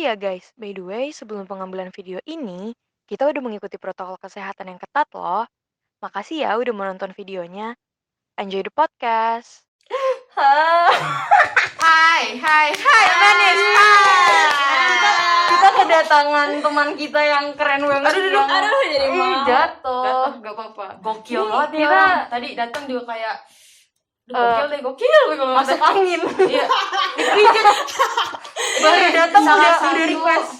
ya guys, by the way, sebelum pengambilan video ini, kita udah mengikuti protokol kesehatan yang ketat loh. Makasih ya udah menonton videonya. Enjoy the podcast. Hai Manis. Kita kedatangan teman kita yang keren banget. Aduh, jadi mau. Jatuh. Gak apa-apa. Gokil banget ya Kita orang. Tadi datang juga kayak gokil kalau masuk angin. Iya. Baru datang Salah udah satu- request.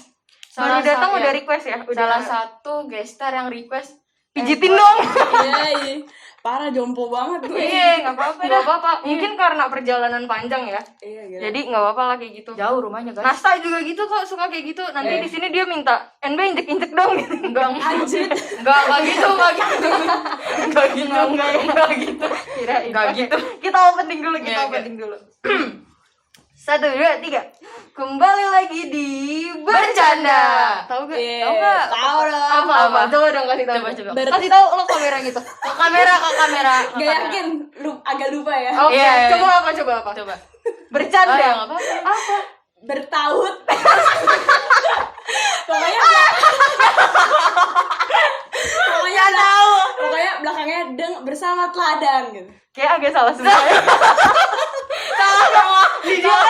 salah Baru datang satu- udah request ya. Salah satu gestar yang request Pijitin dong. Iya, parah jompo banget gue. Iya, enggak apa-apa Gak dah. apa-apa. Mungkin karena perjalanan panjang ya. Iya, gila. Jadi gak apa-apa lah kayak gitu. Jauh rumahnya, guys. Nasta juga gitu kok, suka kayak gitu. Nanti di sini dia minta NB injek-injek dong gitu. Enggak Anjir. enggak gitu. Enggak gitu. Kirain. Enggak Oke, gitu. Kita opening dulu, Iya, oke. opening dulu. 1, 2, 3. Kembali lagi di Bercanda. Tahu gak? Iya, Tahu gak? tahu dong. Apa? Coba dong kasih tahu. Coba. Kasih tahu lo kamera gitu. Ke kamera. Gak yakin, agak lupa ya. Oke, Iya. coba apa? Coba. Bercanda. Oh, ya, nggak apa-apa. Apa? Bertaut. Pokoknya Pokoknya belakangnya bersama teladan gitu. Kayak agak salah sebenarnya.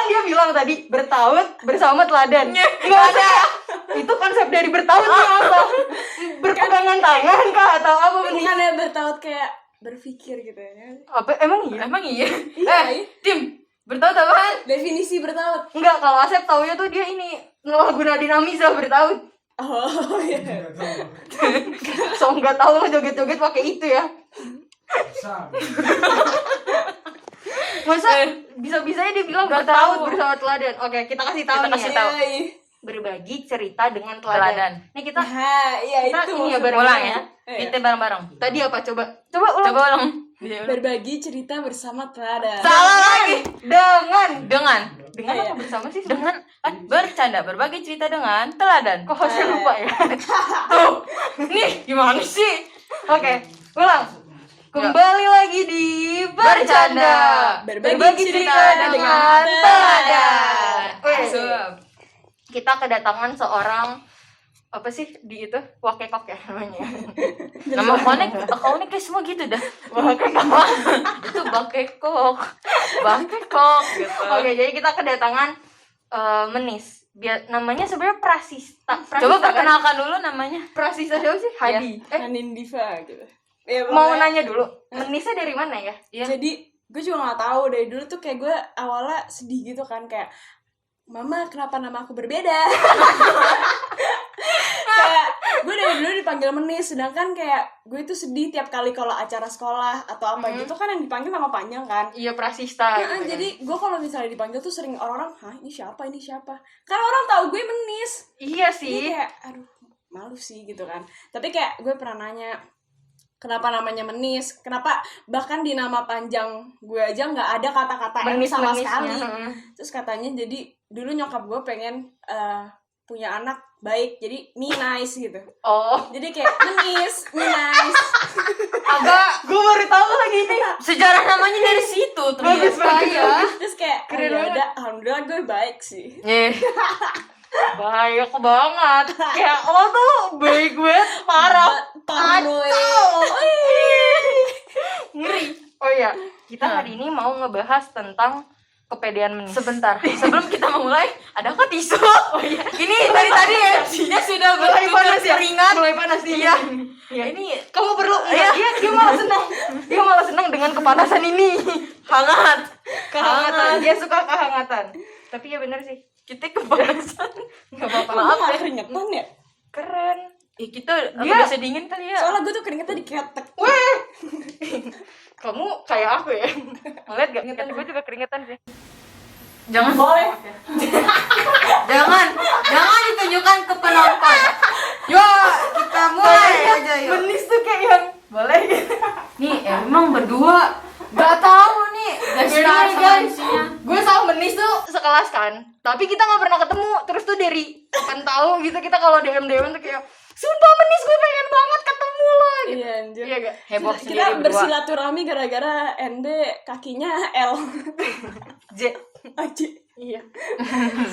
Dia bilang tadi bertaut bersama teladan. Nggak ada. Itu konsep dari bertaut tuh apa? Berpegangan tangan kah atau apa? Bukannya bertaut kayak berpikir gitu ya. Apa? Emang iya? Emang iya? Iya. Tim, bertaut apaan? Definisi bertaut. Enggak, kalau Asep taunya tuh dia ini lagu Nadine Amizah bertaut. Oh iya. So nggak tahu lo joget-joget pakai itu ya. Masa bisa-bisanya dia bilang Nggak bertaut tahu. bersama teladan. Oke, kita kasih tahu Kita nih kasih ya. tahu. Berbagi cerita dengan teladan. Teladan. Nih kita Nah, iya kita itu. ini ya maksud- bareng Ulang ya. Iya. Kita bareng-bareng. Tadi apa? Coba ulang. Coba ulang. Berbagi cerita bersama teladan. Salah lagi. Dengan Iya. apa bersama sih? Dengan bercanda, berbagi cerita dengan teladan. Kok saya lupa ya? Tuh. Nih, gimana sih? Oke, ulang. Kembali lagi di Bercanda. Berbagi cerita dengan teladan. Wih, Masuk. kita kedatangan seorang apa sih di itu wakekok ya namanya. Nama akunnya kayak semua gitu dah. Itu bakekok gitu. Oke, jadi kita kedatangan Menis. Namanya sebenarnya Prasista. Coba kan? perkenalkan dulu namanya. Prasista siapa sih? Hadi. Hanin Diva gitu. Ya, Mau pokoknya- nanya dulu, Menisnya dari mana ya? Iya. Jadi gue juga nggak tahu dari dulu tuh kayak gue awalnya sedih gitu kan kayak Mama kenapa nama aku berbeda? Kayak gue dari dulu dipanggil Menis, sedangkan kayak gue itu sedih tiap kali kalau acara sekolah atau apa gitu kan yang dipanggil nama panjang kan. Iya, Prasista. Nah, gitu kan. jadi gue kalau misalnya dipanggil tuh sering orang-orang, hah ini siapa? Kan orang tahu gue Menis. Iya Jadi sih. kayak aduh malu sih gitu kan. Tapi kayak gue pernah nanya kenapa namanya Menis, kenapa bahkan di nama panjang gue aja nggak ada kata-kata M sama Menis-menisnya. sekali. Heeh. Terus katanya jadi dulu nyokap gue pengen punya anak baik, jadi me nice gitu. Oh, Jadi kayak Menis, me nice. Agak gue baru tahu lagi ini. sejarah namanya dari situ Bagus ternyata banget. ya. Terus kayak Keren oh, banget. yaudah, alhamdulillah gue baik sih. Banyak banget. Kayak lo tuh baik banget, parah. Parah. Ngeri. Oh iya, kita hari ini mau ngebahas tentang kepedean Menis. Sebentar, sebelum kita memulai, adakah tisu? Oh iya. Ini dari tadi MC-nya sudah Mulai panas ya? keringat. Mulai panas dia. Iya. Iya. Ini Kamu perlu. Iya. Dia malah senang. Dia malah senang dengan kepanasan ini. hangat. Kehangatan. Dia suka kehangatan. Tapi ya bener sih. Kita kepanasan. Gak apa-apa. Maaf ya keringetan ya. Keren. Kita Dia- udah sedingin kali ya. Soalnya gue tuh keringetnya diketek. Kamu kayak aku ya. Ngeliat gak? Keringetan gue juga keringetan sih. Jangan Boleh. jangan ditunjukkan ke penonton. Yo, kita mulai aja yuk. Menis tuh kayak yang boleh gitu. Nih, emang berdua gak tahu nih. Gimana, guys? MC-nya. Gue sama Menis tuh sekelas kan. Tapi kita gak pernah ketemu. Terus tuh dari kapan tahu gitu kita kalau DM tuh kayak sumpah Menis gue pengen banget ketemu lo. Iya anjir. Iya gak? Heboh Kita sendiri berdua. bersilaturahmi gara-gara ND kakinya L. J. Aji. Iya.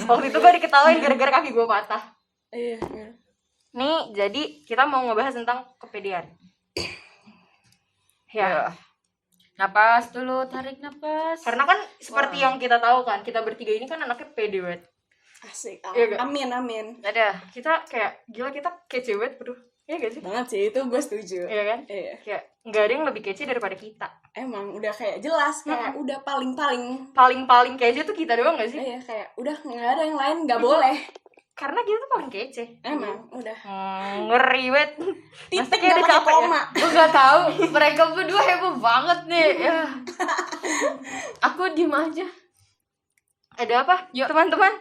Waktu itu gue diketawain gara-gara kaki gue patah. Iya. Nih, jadi kita mau ngebahas tentang kepedean. Ya, Napas dulu, tarik napas. karena kan seperti yang kita tahu kan, kita bertiga ini kan anaknya pede banget. Asik. Iya gak? Amin. Ada. Kita kayak, gila kita kece banget, bro. Iya gak sih? Banget sih, itu gue setuju. Iya kan? Iya. Kayak, nggak ada yang lebih kece daripada kita. Emang udah kayak jelas, kayak udah paling-paling. Paling-paling kece tuh kita doang gak sih? Iya, kayak udah nggak ada yang lain, nggak boleh. Karena kita tuh paling kece. Emang, udah. Ngeri banget. Titik kayak nggak udah pakai capek ya? koma. Gue gak tahu, mereka berdua heboh banget nih. Ya. Aku diem aja. Ada apa? Yuk. Teman-teman.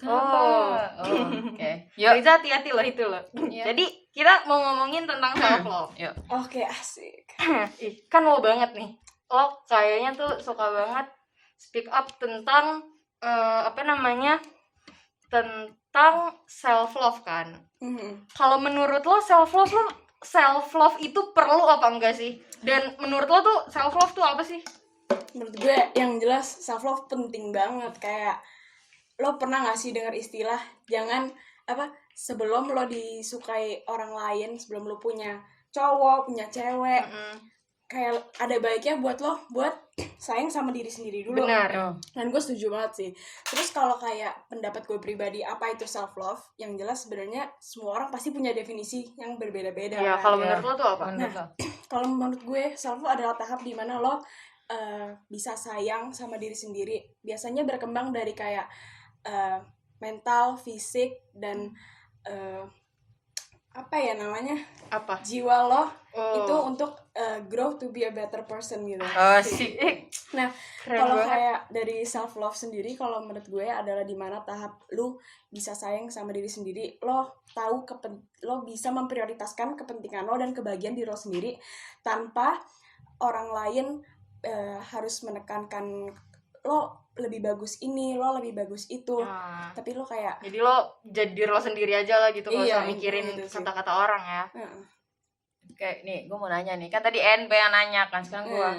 Oh, oke. Yuk. Riza hati-hati loh itu loh. Iya. Jadi kita mau ngomongin tentang self love. Yuk. Oke, asik. Ih, kan lo banget nih. Lo kayaknya tuh suka banget speak up tentang tentang self love kan. Kalau menurut lo self love itu perlu apa enggak sih? Dan menurut lo tuh self love tuh apa sih? Menurut gue yang jelas self love penting banget. Kayak lo pernah gak sih dengar istilah jangan sebelum lo disukai orang lain, sebelum lo punya cowok, punya cewek, kayak ada baiknya buat lo sayang sama diri sendiri dulu. Benar. Dan gue setuju banget sih. Terus kalau kayak pendapat gue pribadi apa itu self love, yang jelas sebenarnya semua orang pasti punya definisi yang berbeda-beda. Ya, kan? kalau menurut lo tuh apa? Kalau menurut gue self love adalah tahap dimana lo bisa sayang sama diri sendiri. Biasanya berkembang dari kayak mental, fisik, dan Apa? jiwa lo itu Oh. untuk grow to be a better person gitu. Asik. Nah, Keren kalau banget. kayak dari self love sendiri, kalau menurut gue adalah dimana tahap lu bisa sayang sama diri sendiri, lo tahu lo bisa memprioritaskan kepentingan lo dan kebahagiaan diri lo sendiri tanpa orang lain harus menekankan lo lebih bagus ini, lo lebih bagus itu. Nah, Tapi lo kayak jadi lo jadi diri lo sendiri aja lah gitu, nggak Iya, usah mikirin gitu sih. kata-kata orang ya. Kayak nih, gue mau nanya nih. Kan tadi NP yang nanya kan, sekarang gue.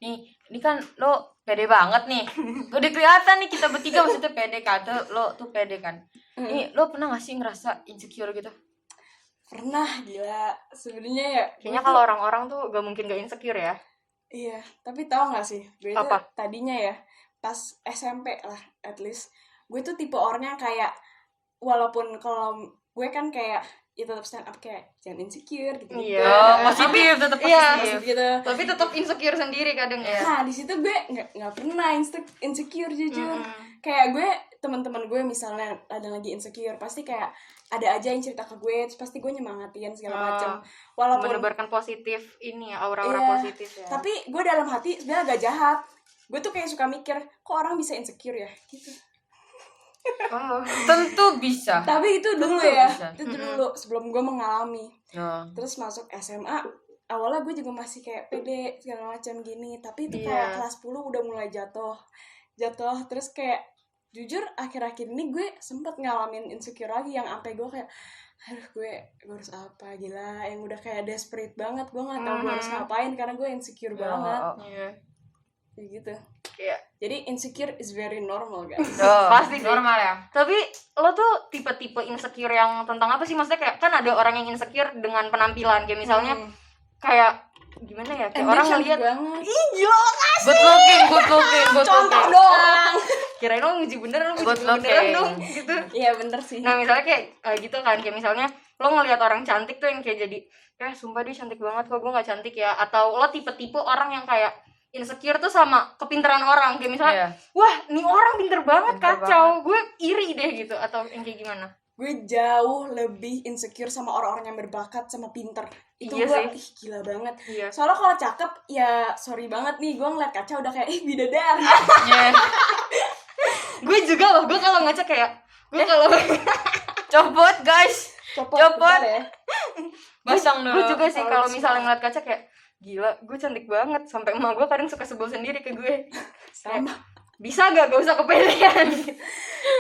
eh, Ini kan lo pede banget nih. Udah kelihatan nih kita bertiga maksudnya pede kan. Lo tuh pede kan. Nih, lo pernah gak sih ngerasa insecure gitu? pernah gila sebenarnya ya. Kayaknya gue kalau tuh- orang-orang tuh gak mungkin gak insecure ya. Iya, tapi tahu nggak sih, gue tuh Apa? tadinya ya pas SMP lah, at least gue tuh tipe orangnya kayak walaupun kalau gue kan kayak ya tetap stand up kayak jangan insecure gitu. Iya. Positif, tetap Iya. positif. Gitu. Tapi tetap insecure sendiri kadang ya. Nah di situ gue nggak pernah insecure jujur. Kayak gue teman-teman gue misalnya ada lagi insecure pasti kayak ada aja yang cerita ke gue, terus pasti gue nyemangatin segala macam. Walaupun Menebarkan positif ini ya, aura-aura Iya, positif ya. tapi gue dalam hati sebenarnya agak jahat. Gue tuh kayak suka mikir kok orang bisa insecure ya gitu. Oh. Tentu bisa. Tapi itu dulu Tentu ya, bisa. itu dulu sebelum gue mengalami. Ya. Terus masuk SMA, awalnya gue juga masih kayak pede segala macam gini. Tapi itu Iya. kayak kelas 10 udah mulai jatuh. Terus kayak jujur akhir-akhir ini gue sempet ngalamin insecure lagi yang sampai gue kayak aduh gue harus apa gila, yang udah kayak desperate banget, gue nggak tahu gue harus ngapain karena gue insecure banget. Iya. Kayak gitu. Iya. Jadi insecure is very normal guys. Pasti sih. Normal ya. Tapi lo tuh tipe-tipe insecure yang tentang apa sih? Maksudnya kayak kan ada orang yang insecure dengan penampilan, kayak misalnya kayak gimana ya? Kayak orang ngeliat banget. ih gila Good looking. Contoh doang. kirain lo nguji bener, lo Good nguji beneran looking. dong gitu. Iya bener sih. Nah misalnya kayak gitu kan, kayak misalnya lo ngelihat orang cantik tuh yang kayak jadi sumpah dia cantik banget kok, gue nggak cantik ya. Atau lo tipe-tipe orang yang kayak insecure tuh sama kepintaran orang, kayak misalnya Iya. wah nih orang pinter banget, Pinter kacau, gue iri deh gitu. Atau yang kayak gimana? Gue jauh lebih insecure sama orang-orang yang berbakat sama pinter. Itu Iya gue sih. ih gila banget. Iya. Soalnya kalau cakep ya sorry banget nih, gue ngeliat kaca udah kayak bidadari. Iya. Gue juga loh, gue kalau ngaca kayak gue kalau Copot guys. Copot Copot. bentar ya. Pasang dong. gue juga sih kalau Harus misalnya banget. ngeliat kaca kayak gila gue cantik banget, sampai emak gue kadang suka sebel sendiri ke gue. Sama. bisa gak usah kepedean.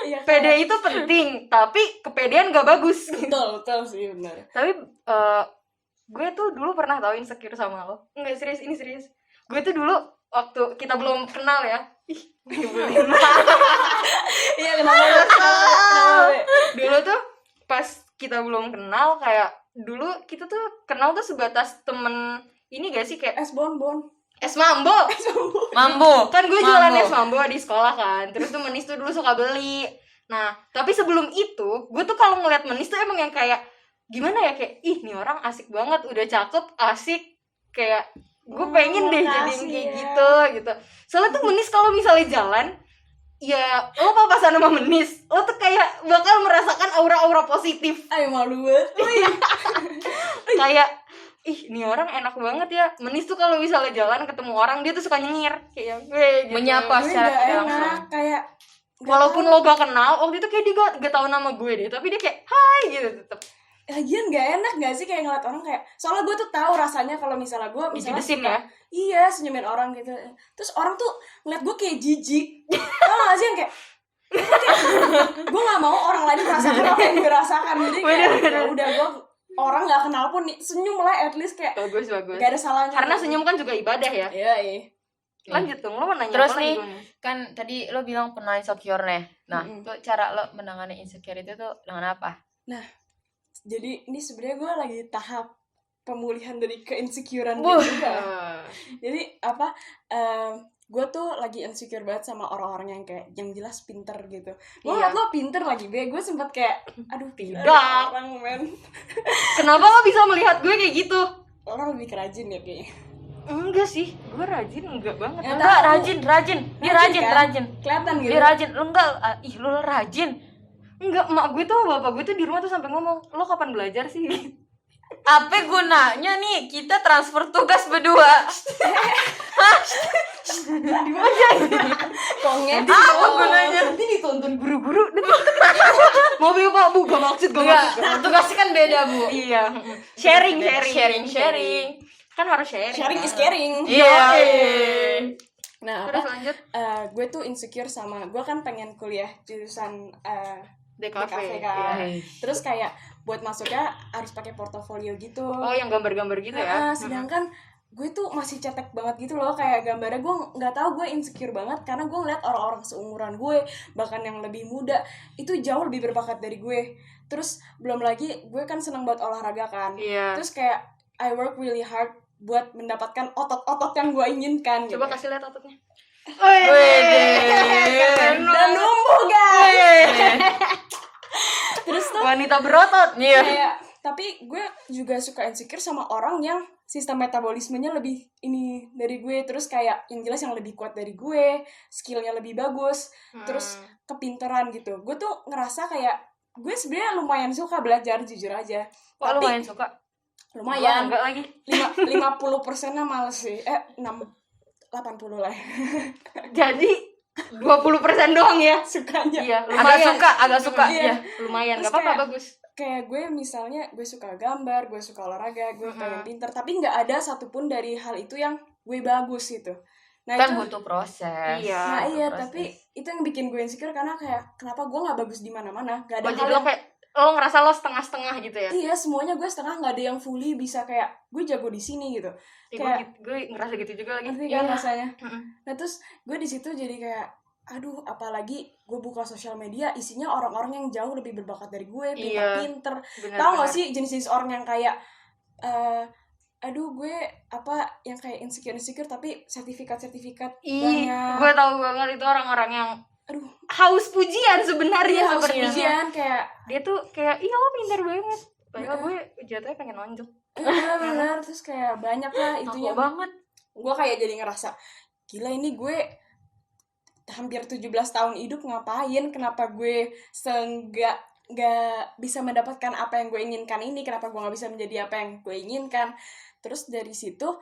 Iya, Pede itu penting, tapi kepedean gak bagus. betul sih benar. Tapi gue tuh dulu pernah tahu insecure sama lo. Enggak, serius, ini serius. Gue tuh dulu waktu kita belum kenal ya. Ih, nyebelin. Iya, kenapa? Dulu tuh pas kita belum kenal, kayak dulu kita tuh kenal tuh sebatas temen ini gak sih, kayak Es bon. es mambo. Mambo. Kan gue jualan Mambo. es mambo di sekolah kan. Terus tuh Menis tuh dulu suka beli. Nah, tapi sebelum itu, gue tuh kalau ngeliat Menis tuh emang yang kayak gimana ya, kayak ih nih orang asik banget, udah cakep, asik, kayak gue pengen deh jadiin makasih kayak ya. gitu. Soalnya tuh Menis kalau misalnya jalan, ya lo papasan sama Menis, lo tuh kayak bakal merasakan aura-aura positif. Ayo malu banget. Kayak ih nih orang enak banget ya. Menis tuh kalau misalnya jalan ketemu orang, dia tuh suka nyengir kayak gue gitu. Menyapa Gue secara nggak tidak enak, langsung. kayak nggak Walaupun tahu. lo gak kenal, waktu itu kayak dia gak tahu nama gue deh, tapi dia kayak hai gitu tetep. Lagian gak enak gak sih kayak ngeliat orang kayak, soalnya gue tuh tahu rasanya kalau misalnya gue misalnya Judesin suka- ya. iya, senyumin orang gitu, terus orang tuh ngeliat gue kayak jijik. Tau gak sih yang kayak gue gak mau orang lain merasakan apa yang gue rasakan. Jadi kayak ya udah, gue orang gak kenal pun nih, senyum lah at least, kayak Bagus. gak ada salahnya. Karena senyum kan juga ibadah ya. Iya. Lanjut dong, lo mau nanya Terus apa lagi nih, gue nih? kan tadi lo bilang pernah insecure nih. Nah, Mm-mm. tuh cara lo menangani insecure itu tuh dengan apa? Jadi ini sebenarnya gue lagi tahap pemulihan dari keinsecurean Wuh. gue juga. Jadi apa, gue tuh lagi insecure banget sama orang-orang yang kayak yang jelas pinter gitu. Gue Iya. ngeliat lo pinter lagi, gue sempet kayak aduh Tidak. ada orang men, Kenapa lo bisa melihat gue kayak gitu? orang lebih kerajin ya kayaknya. Enggak sih, gue rajin enggak banget. Ya, Enggak, tahu. rajin. Dia Rajin, kan? rajin. Kelihatan gitu. Dia rajin. Lo enggak, ih lo rajin. Enggak, mak gue tuh, bapak gue tuh di rumah tuh sampai ngomong, lo kapan belajar sih? Apa gunanya nih kita transfer tugas berdua? Kongnya Apa gunanya? Nanti ditonton guru-guru. Mobil pak bu, gak maksud gue. Enggak, tugasnya kan beda, Bu. Iya. Sharing. Kan harus sharing. sharing is caring. Iya. Nah Terus apa, lanjut gue tuh insecure sama, gue kan pengen kuliah jurusan DKV. kan. Iya. Terus kayak buat masuknya harus pakai portofolio gitu. Oh, yang gambar-gambar gitu ya. Sedangkan gue tuh masih cetek banget gitu loh, kayak gambarnya gue nggak tahu, gue insecure banget karena gue ngeliat orang-orang seumuran gue, bahkan yang lebih muda itu jauh lebih berbakat dari gue. Terus belum lagi gue kan seneng buat olahraga kan. Iya. Terus kayak I work really hard buat mendapatkan otot-otot yang gue inginkan. Coba gitu. kasih lihat ototnya. Dan numbuh guys. Terus tuh Wanita berotot. Iya. kayak, tapi gue juga suka insecure sama orang yang sistem metabolismenya lebih ini dari gue, terus kayak yang jelas yang lebih kuat dari gue, skillnya lebih bagus, terus kepintaran gitu. Gue tuh ngerasa kayak gue sebenarnya lumayan suka belajar, jujur aja. Kok lo main suka? Lumayan. Enggak lagi. 50%-nya males sih. 80 lah. Jadi 20% doang ya. Sukanya. Iya, Agak suka. Iya. Lumayan, Terus enggak apa-apa, kayak- bagus. Kayak gue misalnya gue suka gambar, gue suka olahraga, gue pengen pinter, tapi nggak ada satupun dari hal itu yang gue bagus gitu. Nah Kan itu, butuh proses. Iya. nah butuh iya, proses. tapi itu yang bikin gue insecure karena kayak kenapa gue nggak bagus di mana-mana, nggak ada Oh, hal jadi lo yang, kayak lo ngerasa lo setengah-setengah gitu ya? iya semuanya gue setengah, nggak ada yang fully bisa kayak gue jago di sini gitu. Kayak- Gue ngerasa gitu juga lagi. Ngerti kan rasanya? Mm-mm. Nah terus gue di situ jadi kayak aduh, apalagi gue buka sosial media isinya orang-orang yang jauh lebih berbakat dari gue, Iya. pinter-pinter. Bener, Tahu nggak bener. sih jenis-jenis orang yang kayak aduh gue apa yang kayak insecure tapi sertifikat Ih, banyak. gue tahu banget itu orang-orang yang Aduh, haus pujian sebenarnya iya harus sebenarnya. ujian kayak Dia tuh kayak iya lo pintar banget. Padahal gue jatuhnya pengen nonjok. benar terus kayak banyak lah itunya. Aku banget. Gue kayak jadi ngerasa gila, ini gue hampir 17 tahun hidup ngapain, kenapa gue nggak bisa mendapatkan apa yang gue inginkan ini, kenapa gue nggak bisa menjadi apa yang gue inginkan. Terus dari situ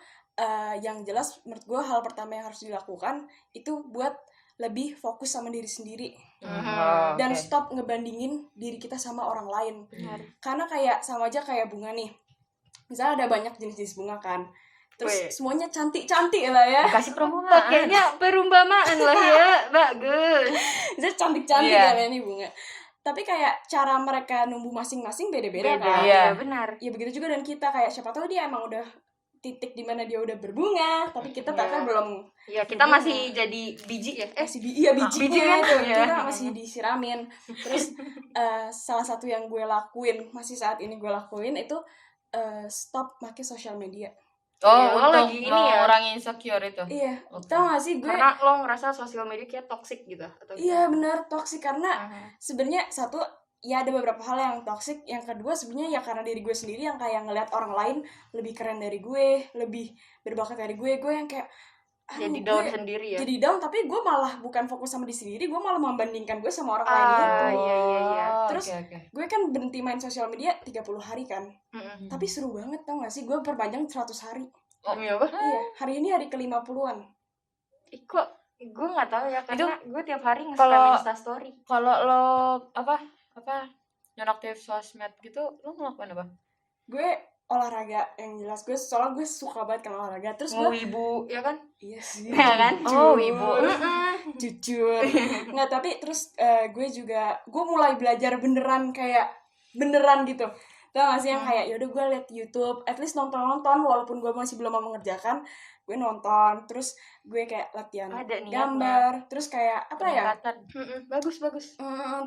yang jelas menurut gue hal pertama yang harus dilakukan itu buat lebih fokus sama diri sendiri dan stop ngebandingin diri kita sama orang lain. Karena kayak sama aja kayak bunga nih, misalnya ada banyak jenis-jenis bunga kan, terus Weh. semuanya cantik-cantik lah ya. Kasih perumpamaan. Pakainya perumpamaan lah ya, bagus. Jadi cantik-cantik Iya. kan ini bunga. Tapi kayak cara mereka numbuh masing-masing beda-beda kan. Iya. Iya, benar. Ya begitu juga dan kita kayak siapa tahu dia emang udah titik di mana dia udah berbunga, tapi kita ternyata Iya. belum Ya, kita masih jadi biji ya. iya bijinya biji kan? itu Iya. kita masih disiramin. Terus salah satu yang gue lakuin masih saat ini gue lakuin itu stop pakai sosial media. Oh, Iya, lo untuk lagi ini ya? mengurangi insecure itu. Iya, Oke. tau gak sih gue? Karena lo ngerasa sosial media kayak toxic gitu atau Iya benar toksik karena gimana? sebenarnya satu ya ada beberapa hal yang toksik, yang kedua sebenarnya ya karena diri gue sendiri yang kayak ngelihat orang lain lebih keren dari gue, lebih berbakat dari gue yang kayak aduh, Jadi gue down sendiri ya. jadi down, tapi gue malah bukan fokus sama diri sendiri, gue malah membandingkan gue sama orang lain gitu. Iya. Oh, Terus, oke. Gue kan berhenti main sosial media 30 hari kan, Mm-mm. tapi seru banget tau gak sih, gue perpanjang 100 hari. Demi apa? Iya, hari ini hari ke-50-an. Ih, kok gue nggak tahu ya karena gue tiap hari kalau- nge-spam Instastory. Kalau lo apa nonaktif sosmed gitu, lo ngelakuin apa? Gue olahraga yang jelas, gue soalnya gue suka banget kan olahraga. Terus gue Ngewibu ya kan? iya sih, Ya kan? Oh, wibu. jujur nggak, tapi terus gue juga gue mulai belajar beneran gitu, tau gak sih yang kayak yaudah gue liat YouTube, at least nonton walaupun gue masih belum mau mengerjakan, gue nonton, terus gue kayak latihan Ada niatnya. gambar, terus kayak apa ya, Peningkatan. Bagus.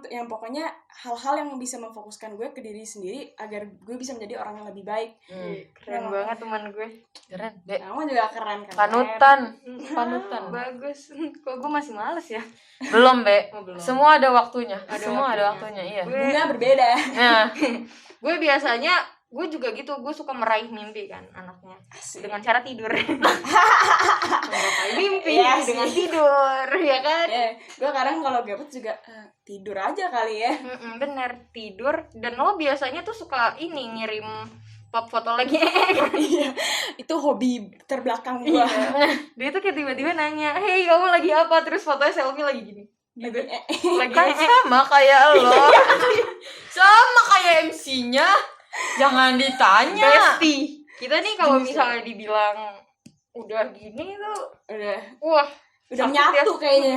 yang pokoknya hal-hal yang bisa memfokuskan gue ke diri sendiri agar gue bisa menjadi orang yang lebih baik. Keren Keren. banget teman gue. Keren. Dek. Kamu juga keren kan? Panutan. Bagus. Kok gue masih males ya? Belum, Be. Oh, belum. Semua ada waktunya. Ada Semua ada waktunya. waktunya, iya. Bunga berbeda. Nah, Gue biasanya gue juga gitu, gue suka meraih mimpi kan anaknya dengan cara tidur. Meraih mimpi Iya sih. dengan tidur, ya kan? Gue kadang kalau gabut juga tidur aja kali ya. Bener, tidur. Dan lo biasanya tuh suka ini ngirim pop foto lagi. Iya, itu hobi terbelakang gue. Dia tuh kayak tiba-tiba nanya, "Hey, kamu lagi apa?" Terus fotonya selfie lagi gini. Gitu. Lagi kan sama kayak lo. Sama kayak MC-nya. Jangan ditanya. bestie. Kita nih kalau misalnya dibilang udah gini tuh, udah wah, sakit menyatu ya. kayaknya.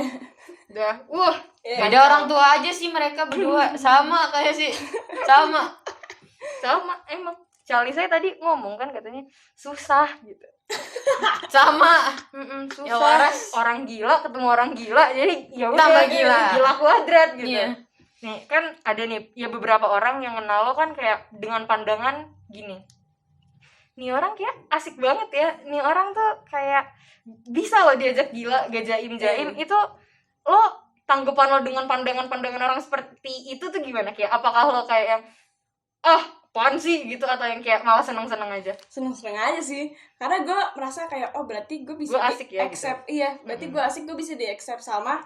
Udah, wah. Iya. Beda orang tua aja sih mereka berdua. Sama kayak sih. Sama. Sama emang. Charlie saya tadi ngomong kan katanya susah gitu. Sama. Susah. Ya waras. Orang gila ketemu orang gila, jadi ya udah Tambah gila. Gila kuadrat gitu. Iya. Nih kan ada nih ya beberapa orang yang kenal lo kan kayak dengan pandangan gini. Nih orang kayak asik banget ya. Nih orang tuh kayak bisa lo diajak gila, jaim. Itu lo tanggapan lo dengan pandangan-pandangan orang seperti itu tuh gimana? Kayak apakah lo kayak yang apaan sih gitu, atau yang kayak malah seneng-seneng aja? Seneng-seneng aja sih, karena gue merasa kayak berarti gue bisa Gue asik ya, accept. Iya, berarti gue asik, gue bisa di accept sama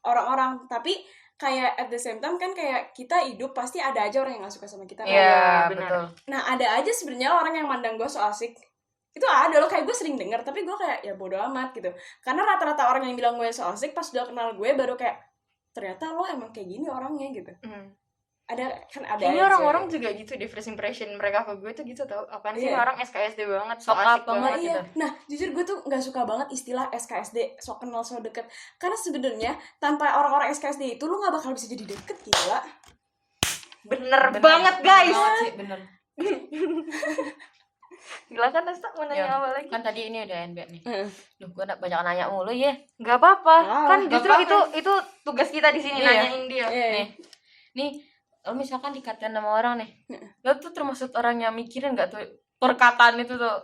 orang-orang. Tapi kayak at the same time kan kayak kita hidup pasti ada aja orang yang nggak suka sama kita kan. Iya, benar. betul. Nah ada aja sebenarnya orang yang mandang gue so asik, itu ada loh, kayak gue sering dengar, tapi gue kayak ya bodo amat gitu. Karena rata-rata orang yang bilang gue so asik pas udah kenal gue baru kayak ternyata lo emang kayak gini orangnya gitu. Ada Kayaknya aja. orang-orang juga gitu deh, first impression mereka ke gue tuh gitu tau. Apaan sih Iya. orang SKSD banget, so Sok asik apa banget banget gitu. Iya. Nah, jujur gue tuh nggak suka banget istilah SKSD, so kenal so deket. Karena sebenarnya tanpa orang-orang SKSD itu lu nggak bakal bisa jadi deket, gila. Bener banget guys. Banget sih, bener. Gila kan Nesta mau nanya Ya, apa lagi? kan tadi ini udah NB nih. Heeh. Duh, gue banyak nanya mulu ya. Gak apa-apa. Wow, Kan gak justru apa-apa. itu tugas kita di sini, Iya. nanyain dia. Nih, nih, lo misalkan dikatain sama orang nih, lo tuh termasuk orang yang mikirin gak tuh perkataan itu tuh?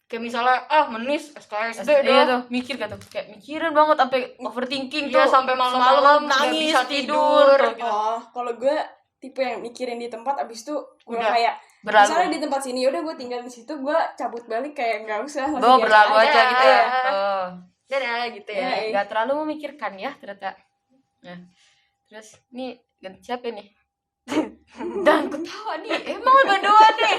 Kayak misalnya menis SKSD Iya dah. tuh, mikir gak tuh? Kayak mikirin banget sampai overthinking Iya, tuh. sampai malam-malam Semalam nggak nangis, bisa tidur. tidur. Gitu. Oh, kalau gue tipe yang mikirin di tempat, abis itu gue Udah, kayak Berlalu. misalnya di tempat sini udah gue tinggal di situ, gue cabut balik kayak nggak usah. langsung Gue biasa berlalu aja gitu ya. Iya. Oh. Dadah gitu ya. Iya. Gak terlalu memikirkan ya ternyata. Nah, terus nih ganti siapa nih? Dan ketawa nih, emang berdua deh.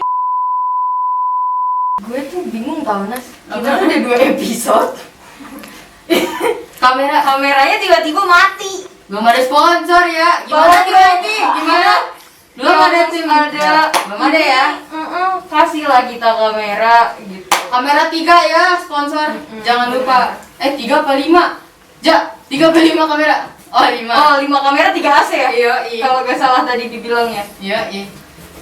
Gue tuh bingung tau Nas. Kita udah 2 episode. Kameranya tiba-tiba mati. Belum ada sponsor ya. Gimana berarti? Gimana? Belum ada tim ada. Belum ada ya. Kasih lah kita kamera gitu. Kamera 3 ya sponsor. Jangan lupa. 3 apa 5? 3 apa 5 kamera? Oh 5. Oh 5 kamera 3 AC ya? Iya. Kalau gak salah tadi dibilangnya. Iya.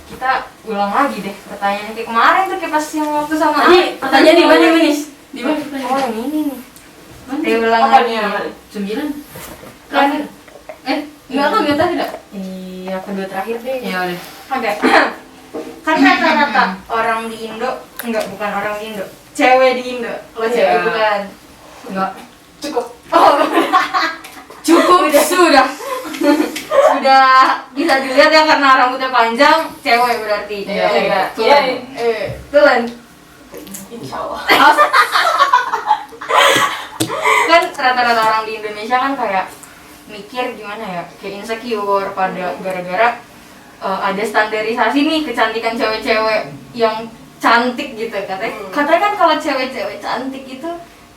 Kita ulang lagi deh pertanyaannya kayak kemarin tuh, kayak pas yang waktu sama Tadi Ani. pertanyaan di mana Minis? Di mana? Oh yang ini nih. Mana? Dia ulang Apa lagi. nih yang mana? 9. Kan Enggak kan enggak tadi enggak? iya kedua terakhir deh. Ya udah. Oke. Kan rata-rata orang di Indo, bukan orang di Indo, cewek di Indo. Lo cewek Iya. bukan? Enggak. Cukup. Oh, Cukup sudah. sudah bisa dilihat ya karena rambutnya panjang, cewek berarti. Iya. Iya. Iya. Tulen. Insya Allah. Kan rata-rata orang di Indonesia kan kayak mikir gimana ya, kayak insecure pada gara-gara ada standarisasi nih kecantikan cewek-cewek yang cantik gitu. Katanya kan kalau cewek-cewek cantik itu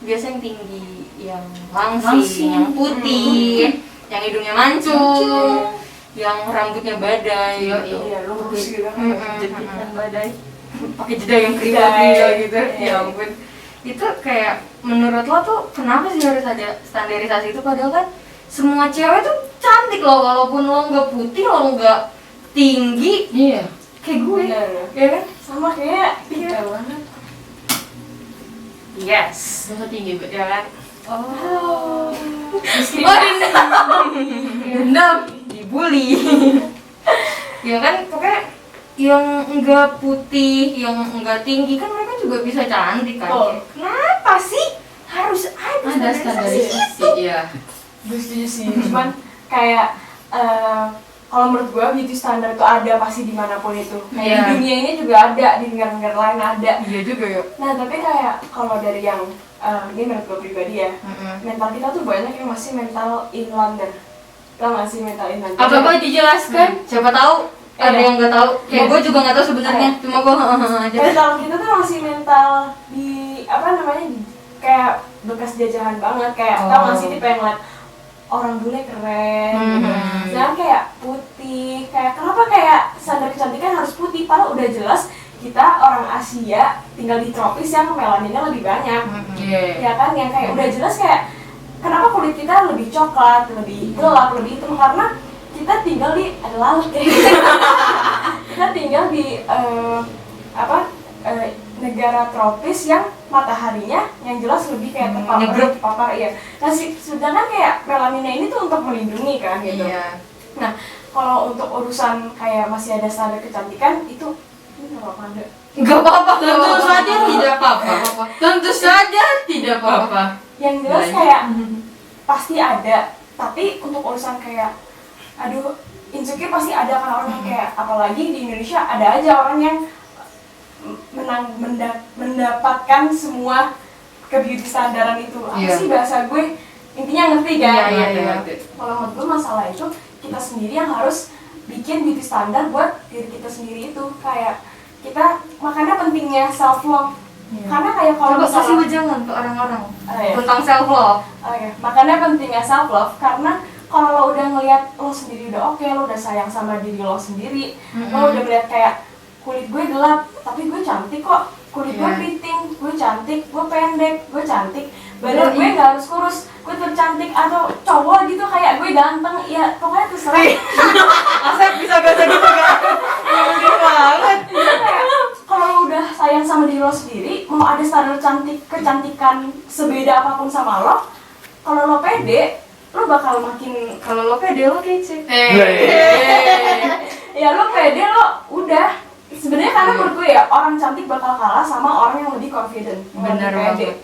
biasanya yang tinggi, yang langsing, yang putih, yang hidungnya mancung, yang rambutnya badai. Iya, lurus gitu. Jadikan badai. Pakai jeda yang keribat gitu. Ya ampun. Itu kayak menurut lo tuh kenapa sih harus ada standarisasi itu, padahal kan semua cewek tuh cantik loh, walaupun lo nggak putih, lo nggak tinggi Iya. kayak gue. Benar. Ya kan? Sama kayak Iya banget. Yes. Masa tinggi, Mbak? Ya kan? Oh. Dendam, dibully. Ya kan, pokoknya yang enggak putih, yang enggak tinggi kan mereka juga bisa cantik kan. Oh. Kenapa sih harus Ada standarisasi, iya. gue setuju sih. Cuman kayak kalau menurut gue beauty standar itu ada pasti dimanapun itu. Kayak Iya. di dunia ini juga ada, di negara-negara lain ada. Iya juga ya. Nah tapi kayak kalau dari yang ini menurut gue pribadi ya, mental kita tuh banyak yang masih mental inlander. Tau gak sih mental inlander? Apa dijelaskan? Siapa tahu ada Iya. yang nggak tahu. Kayak Iya. gue juga nggak tahu sebenarnya. Cuma gue aja. Mental kita tuh masih mental di apa namanya, kayak bekas jajahan banget. Kayak tau gak sih, dia pengen ngeliat orang bule keren gitu. Sedangkan kayak putih, kayak kenapa kayak standar kecantikan harus putih, padahal udah jelas kita orang Asia tinggal di tropis yang melaninnya lebih banyak. Iya. Ya kan, yang kayak udah jelas kayak kenapa kulit kita lebih coklat, lebih gelap, lebih hitam, karena kita tinggal di ada laut ya. Kita tinggal di negara tropis yang mataharinya yang jelas lebih kayak terpapar ya. Nah, sedangkan kayak melaninnya ini tuh untuk melindungi kan gitu. Iya. Nah, kalau untuk urusan kayak masih ada standar kecantikan itu nggak apa-apa enggak. Nggak apa-apa. Tentu saja tidak apa-apa. Tentu saja tidak apa-apa. Yang jelas Baik. kayak pasti ada, tapi untuk urusan kayak aduh insecure pasti ada kan orang yang kayak, apalagi di Indonesia ada aja orang yang mendapatkan semua ke beauty standaran itu. Apa Iya. sih bahasa gue, intinya ngerti kan? Iya. Kalau menurut gue masalah itu kita sendiri yang harus bikin beauty standar buat diri kita sendiri itu. Kayak kita, makanya pentingnya self love. Karena kayak kalau Coba kasih misalnya wejangan ke orang-orang iya. tentang self love. Makanya pentingnya self love, karena kalau lo udah ngelihat lo sendiri udah oke, lo udah sayang sama diri lo sendiri, lo udah melihat kayak kulit gue gelap tapi gue cantik kok, kulit gue keriting, gue cantik, gue pendek, gue cantik, badan gue nggak harus kurus, gue tercantik, atau cowok gitu kayak gue ganteng, ya pokoknya terserah. Asep bisa baca gitu kan? Udah banget. Kayak kalau lo udah sayang sama diri lo sendiri, mau ada standar kecantikan sebeda apapun sama lo, kalau lo pede, lo bakal makin, Kalau lo pede lo kece. ya lo pede, lo udah sebenarnya. Karena menurut gue ya, orang cantik bakal kalah sama orang yang lebih confident, yang Bener lebih pede. banget.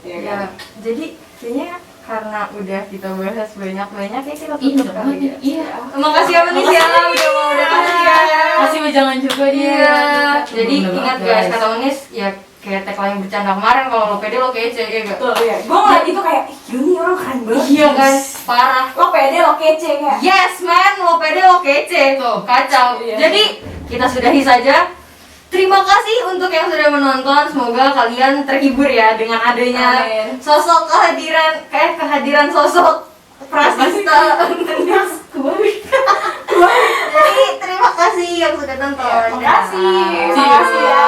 Ya, jadi kayaknya karena udah kita bahas banyak-banyak ya kita tutup kali ya. Iya. Makasih ya Manis ya udah mau datang ya. Masih wejangan juga dia. Iya. Jadi Bener ingat banget, guys, kata Manis ya kayak tagline bercanda kemarin, kalau lo pede lo kece ya gak? Betul ya. Gue ngeliat itu kayak, ih gila nih orang keren banget. Iya kan, parah. Lo pede, lo kece kayak. Yes man, lo pede lo kece. Tuh. Kacau. Iya. Jadi kita sudahi saja. Terima kasih untuk yang sudah menonton. Semoga kalian terhibur ya dengan adanya Amin. sosok kehadiran sosok Prasista. Jadi terima kasih yang sudah nonton. Makasih. Dadah. Makasih ya.